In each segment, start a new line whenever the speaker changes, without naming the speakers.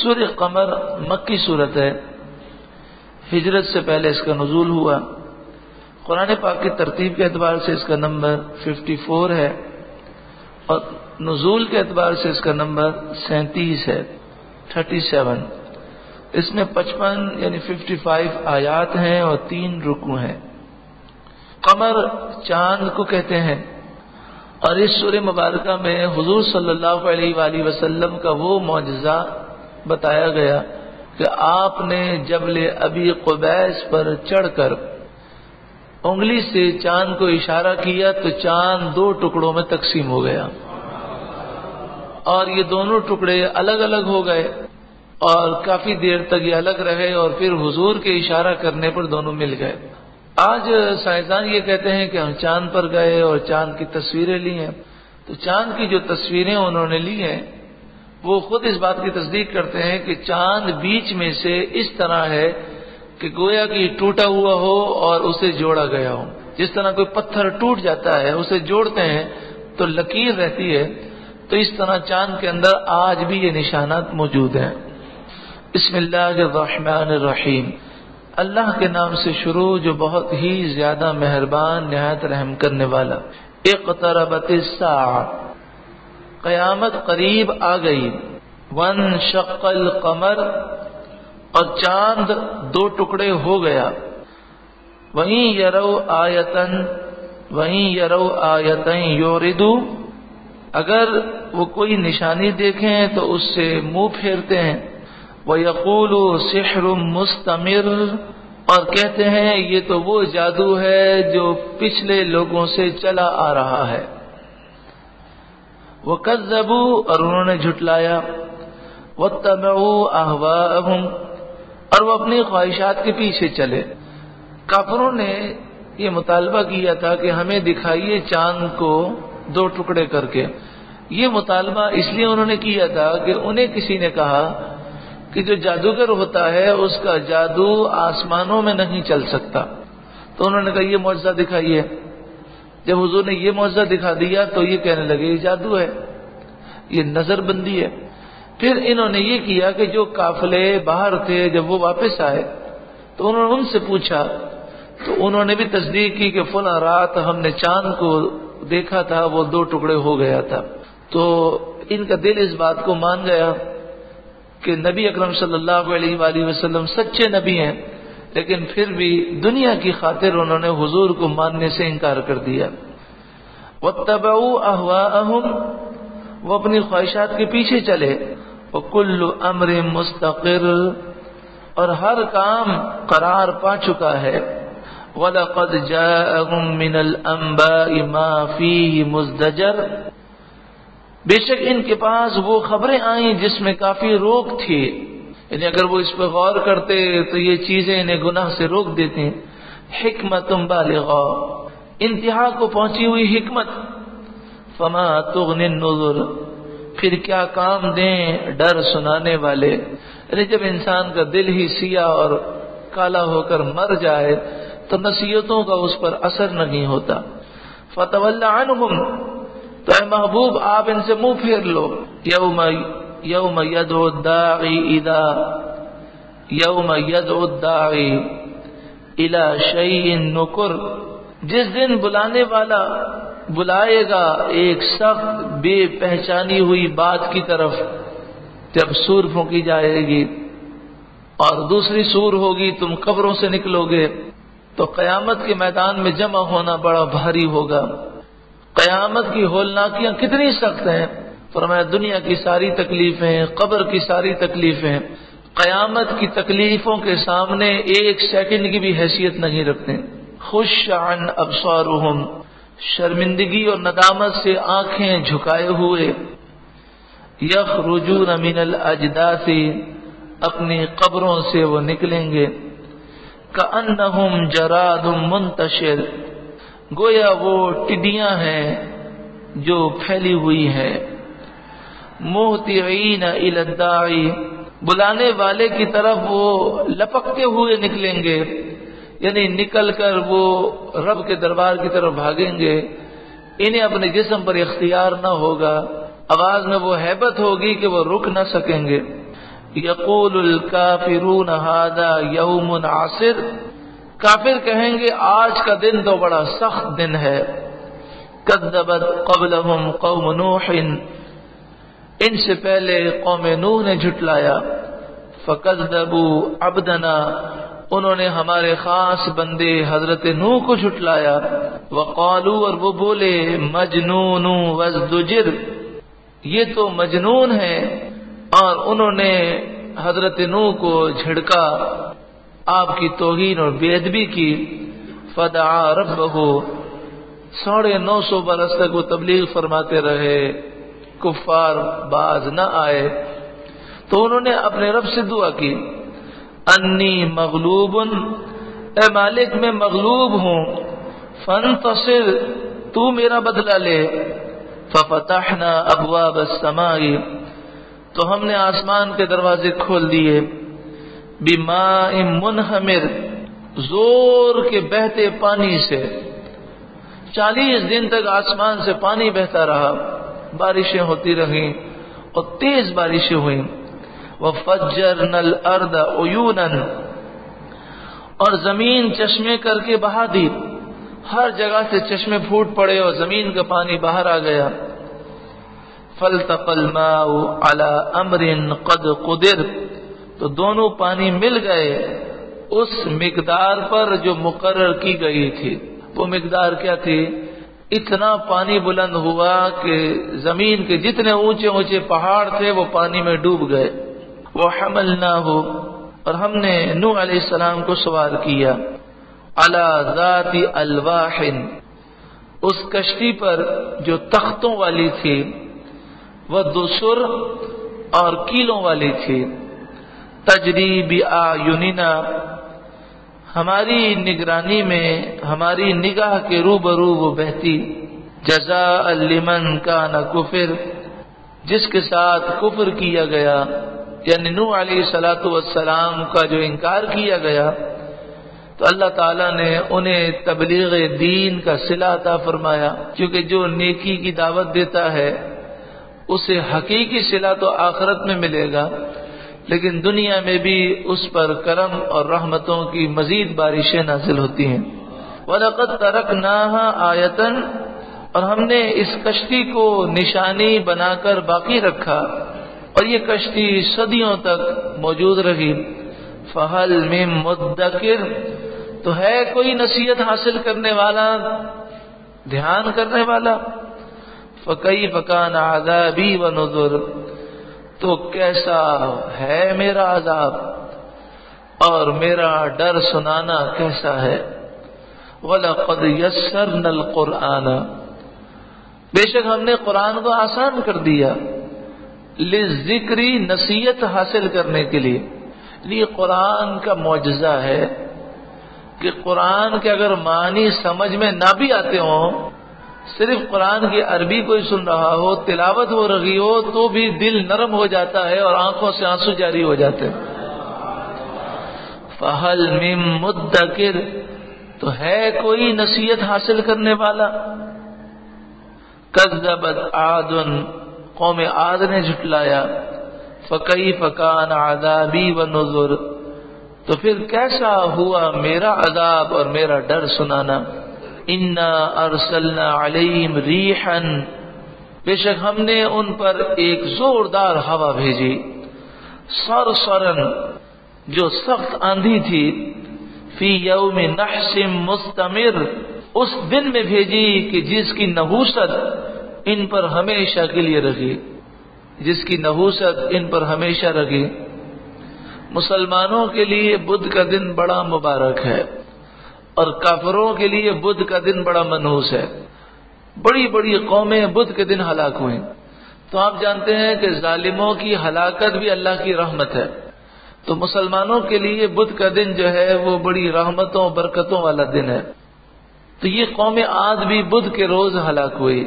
سورہ قمر مکی صورت ہے، ہجرت سے پہلے اس کا نزول ہوا۔ قرآن پاک کی ترتیب کے اعتبار سے اس کا نمبر 54 ہے اور نزول کے اعتبار سے اس کا نمبر 37 ہے، 37۔ اس میں 55 یعنی 55 آیات ہیں اور 3 رکوع ہیں۔ قمر چاند کو کہتے ہیں، اور اس سورہ مبارکہ میں حضور صلی اللہ علیہ وآلہ وسلم کا وہ معجزہ بتایا گیا کہ آپ نے جبل ابی قبیس پر چڑھ کر انگلی سے چاند کو اشارہ کیا تو چاند 2 ٹکڑوں میں تقسیم ہو گیا، اور یہ دونوں ٹکڑے الگ الگ ہو گئے اور کافی دیر تک یہ الگ رہے، اور پھر حضور کے اشارہ کرنے پر دونوں مل گئے۔ آج سائنسدان یہ کہتے ہیں کہ ہم چاند پر گئے اور چاند کی تصویریں لی ہیں، تو چاند کی جو تصویریں انہوں نے لی ہیں وہ خود اس بات کی تصدیق کرتے ہیں کہ چاند بیچ میں سے اس طرح ہے کہ گویا کہ ٹوٹا ہوا ہو اور اسے جوڑا گیا ہو، جس طرح کوئی پتھر ٹوٹ جاتا ہے اسے جوڑتے ہیں تو لکیر رہتی ہے، تو اس طرح چاند کے اندر آج بھی یہ نشانات موجود ہیں۔ بسم اللہ الرحمن الرحیم، اللہ کے نام سے شروع جو بہت ہی زیادہ مہربان نہایت رحم کرنے والا۔ اقتربت الساعہ، قیامت قریب آ گئی۔ وانشق القمر، اور چاند 2 ٹکڑے ہو گیا۔ وَإِن يَرَوْا آیَةً یُعْرِضُوا، اگر وہ کوئی نشانی دیکھیں تو اس سے منہ پھیرتے ہیں۔ وَيَقُولُوا سِحْرٌ مُسْتَمِرٌ، اور کہتے ہیں یہ تو وہ جادو ہے جو پچھلے لوگوں سے چلا آ رہا ہے۔ وَكَذَّبُوا، اور انہوں نے جھٹلایا۔ وَاتَّبَعُوا أَهْوَاءَهُمْ، اور وہ اپنی خواہشات کے پیچھے چلے۔ کافروں نے یہ مطالبہ کیا تھا کہ ہمیں دکھائیے چاند کو 2 ٹکڑے کر کے۔ یہ مطالبہ اس لیے انہوں نے کیا تھا کہ انہیں کسی نے کہا کہ جو جادوگر ہوتا ہے اس کا جادو آسمانوں میں نہیں چل سکتا، تو انہوں نے کہا یہ معجزہ دکھائیے۔ جب حضور نے یہ معجزہ دکھا دیا تو یہ کہنے لگے یہ جادو ہے، یہ نظر بندی ہے۔ پھر انہوں نے یہ کیا کہ جو قافلے باہر تھے جب وہ واپس آئے تو انہوں نے ان سے پوچھا، تو انہوں نے بھی تصدیق کی کہ فلاں رات ہم نے چاند کو دیکھا تھا، وہ 2 ٹکڑے ہو گیا تھا۔ تو ان کا دل اس بات کو مان گیا کہ نبی اکرم صلی اللہ علیہ وآلہ وسلم سچے نبی ہیں، لیکن پھر بھی دنیا کی خاطر انہوں نے حضور کو ماننے سے انکار کر دیا۔ وَاتَّبَعُوا أَهْوَاءَهُمْ، وہ اپنی خواہشات کے پیچھے چلے۔ وَكُلُّ أَمْرٍ مُسْتَقِرٌ، اور ہر کام قرار پا چکا ہے۔ وَلَقَدْ جَاءَهُم مِّنَ الْأَنبَاءِ مَا فِيهِ مُزْدَجَرٌ، بے شک ان کے پاس وہ خبریں آئیں جس میں کافی روک تھی، یعنی اگر وہ اس پہ غور کرتے تو یہ چیزیں انہیں گناہ سے روک دیتی ہیں۔ حکمت بالغہ، انتہا کو پہنچی ہوئی حکمت۔ فما تغنی النذر، پھر کیا کام دیں ڈر سنانے والے، یعنی جب انسان کا دل ہی سیاہ اور کالا ہو کر مر جائے تو نصیحتوں کا اس پر اثر نہیں ہوتا۔ فتول عنہم، تو اے محبوب آپ ان سے منہ پھیر لو۔ یوم یدعو الداعی الی شیء نکر، جس دن بلانے والا بلائے گا ایک سخت بے پہچانی ہوئی بات کی طرف۔ جب سور پھونکی جائے گی اور دوسری سور ہوگی، تم قبروں سے نکلو گے، تو قیامت کے میدان میں جمع ہونا بڑا بھاری ہوگا۔ قیامت کی ہولناکیاں کتنی سخت ہیں، فرمایا دنیا کی ساری تکلیفیں، قبر کی ساری تکلیفیں قیامت کی تکلیفوں کے سامنے 1 سیکنڈ کی بھی حیثیت نہیں رکھتے۔ خش عن ابصارہم، شرمندگی اور ندامت سے آنکھیں جھکائے ہوئے۔ یخرجون من الاجداث، اپنی قبروں سے وہ نکلیں گے۔ کأنہم جراد منتشر، گویا وہ ٹڈیاں ہیں جو پھیلی ہوئی ہیں۔ مہطعین الی الداعی، بلانے والے کی طرف وہ لپکتے ہوئے نکلیں گے، یعنی نکل کر وہ رب کے دربار کی طرف بھاگیں گے۔ انہیں اپنے جسم پر اختیار نہ ہوگا، آواز میں وہ ہیبت ہوگی کہ وہ رک نہ سکیں گے۔ یقول الکافرون ھذا یوم عسر، کافر کہیں گے آج کا دن تو بڑا سخت دن ہے. کذبت قبلہم قوم نوح، ان سے پہلے قوم نوح نے جھٹلایا. فکذبوا عبدنا، انہوں نے ہمارے خاص بندے حضرت نوح کو جھٹلایا. وقالوا، اور وہ بولے، مجنون وازدجر، یہ تو مجنون ہے. اور انہوں نے حضرت نوح کو جھڑکا، آپ کی توہین اور بے ادبی کی. فدعا ربہ، 950 برس تک وہ تبلیغ فرماتے رہے، کفار باز نہ آئے. تو انہوں نے اپنے رب سے دعا کی، انی مغلوب، اے مالک میں مغلوب ہوں، فانتصر، تو میرا بدلہ لے. ففتحنا ابواب السماء، تو ہم نے آسمان کے دروازے کھول دیے. بماء منہمر، زور کے بہتے پانی سے. 40 دن تک آسمان سے پانی بہتا رہا، بارشیں ہوتی رہیں اور تیز بارشیں ہوئیں. وَفَجَّرْنَا الْأَرْضَ عُيُونًا، اور زمین چشمے کر کے بہا دی، ہر جگہ سے چشمے پھوٹ پڑے اور زمین کا پانی باہر آ گیا. فَالْتَقَى الْمَاءُ عَلَى أَمْرٍ قَدْ قُدِرَ، تو دونوں پانی مل گئے اس مقدار پر جو مقرر کی گئی تھی. وہ مقدار کیا تھی؟ اتنا پانی بلند ہوا کہ زمین کے جتنے اونچے اونچے پہاڑ تھے وہ پانی میں ڈوب گئے. وَحَمَلْنَاهُ، اور ہم نے نوح علیہ السلام کو سوار کیا. عَلَى ذَاتِ أَلْوَاحٍ، اس کشتی پر جو تختوں والی تھی. وَدُسُرٍ، اور کیلوں والی تھی. تجری بِأَعْيُنِنَا، ہماری نگرانی میں، ہماری نگاہ کے روبرو وہ بہتی. جزاء لمن کان کفر، جس کے ساتھ کفر کیا گیا، یعنی نوح علیہ الصلوۃ والسلام کا جو انکار کیا گیا، تو اللہ تعالیٰ نے انہیں تبلیغ دین کا صلہ عطا فرمایا. کیونکہ جو نیکی کی دعوت دیتا ہے اسے حقیقی صلہ تو آخرت میں ملے گا، لیکن دنیا میں بھی اس پر کرم اور رحمتوں کی مزید بارشیں نازل ہوتی ہیں. وَلَقَدْ تَرَكْنَاهَا آیَةً، اور ہم نے اس کشتی کو نشانی بنا کر باقی رکھا، اور یہ کشتی صدیوں تک موجود رہی. فَهَلْ مِن مُدَّكِرٍ، تو ہے کوئی نصیحت حاصل کرنے والا، دھیان کرنے والا. فَكَيْفَ كَانَ عَذَابِي وَنُذُرِ، تو کیسا ہے میرا عذاب اور میرا ڈر سنانا کیسا ہے. وَلَقَدْ يَسَّرْنَا الْقُرْآنَ، بے شک ہم نے قرآن کو آسان کر دیا. لِلذِّكْرِ، نصیحت حاصل کرنے کے لیے. یہ قرآن کا معجزہ ہے کہ قرآن کے اگر معنی سمجھ میں نہ بھی آتے ہوں، صرف قرآن کی عربی کوئی سن رہا ہو، تلاوت ہو رہی ہو، تو بھی دل نرم ہو جاتا ہے اور آنکھوں سے آنسو جاری ہو جاتے ہیں. فَهَلْ مِن مُدَّكِرٍ، تو ہے کوئی نصیحت حاصل کرنے والا. كَذَّبَتْ عَادٌ، قوم عاد نے جھٹلایا. فَكَيْفَ كَانَ عَذَابِي وَنُذُرِ، تو پھر کیسا ہوا میرا عذاب اور میرا ڈر سنانا. اِنَّا أَرْسَلْنَا عَلَيْهِمْ رِيحًا، بے شک ہم نے ان پر ایک زوردار ہوا بھیجی. صَرْصَرًا، جو سخت آندھی تھی. فِي يَوْمِ نَحْسٍ مُسْتَمِرٍ، اس دن میں بھیجی کہ جس کی نحوست ان پر ہمیشہ کے لیے رہی، جس کی نحوست ان پر ہمیشہ رہی. مسلمانوں کے لیے بدھ کا دن بڑا مبارک ہے اور کافروں کے لیے بدھ کا دن بڑا منحوس ہے. بڑی بڑی قومیں بدھ کے دن ہلاک ہوئیں. تو آپ جانتے ہیں کہ ظالموں کی ہلاکت بھی اللہ کی رحمت ہے. تو مسلمانوں کے لیے بدھ کا دن جو ہے وہ بڑی رحمتوں برکتوں والا دن ہے. تو یہ قوم عاد بھی بدھ کے روز ہلاک ہوئی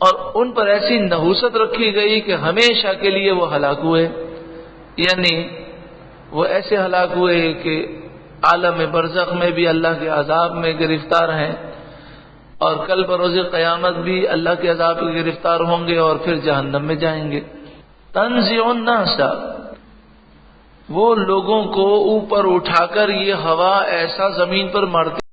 اور ان پر ایسی نحوست رکھی گئی کہ ہمیشہ کے لیے وہ ہلاک ہوئے. یعنی وہ ایسے ہلاک ہوئے کہ عالم برزخ میں بھی اللہ کے عذاب میں گرفتار ہیں اور کل بروز قیامت بھی اللہ کے عذاب میں گرفتار ہوں گے اور پھر جہنم میں جائیں گے. تنزع الناس، وہ لوگوں کو اوپر اٹھا کر یہ ہوا ایسا زمین پر مارتی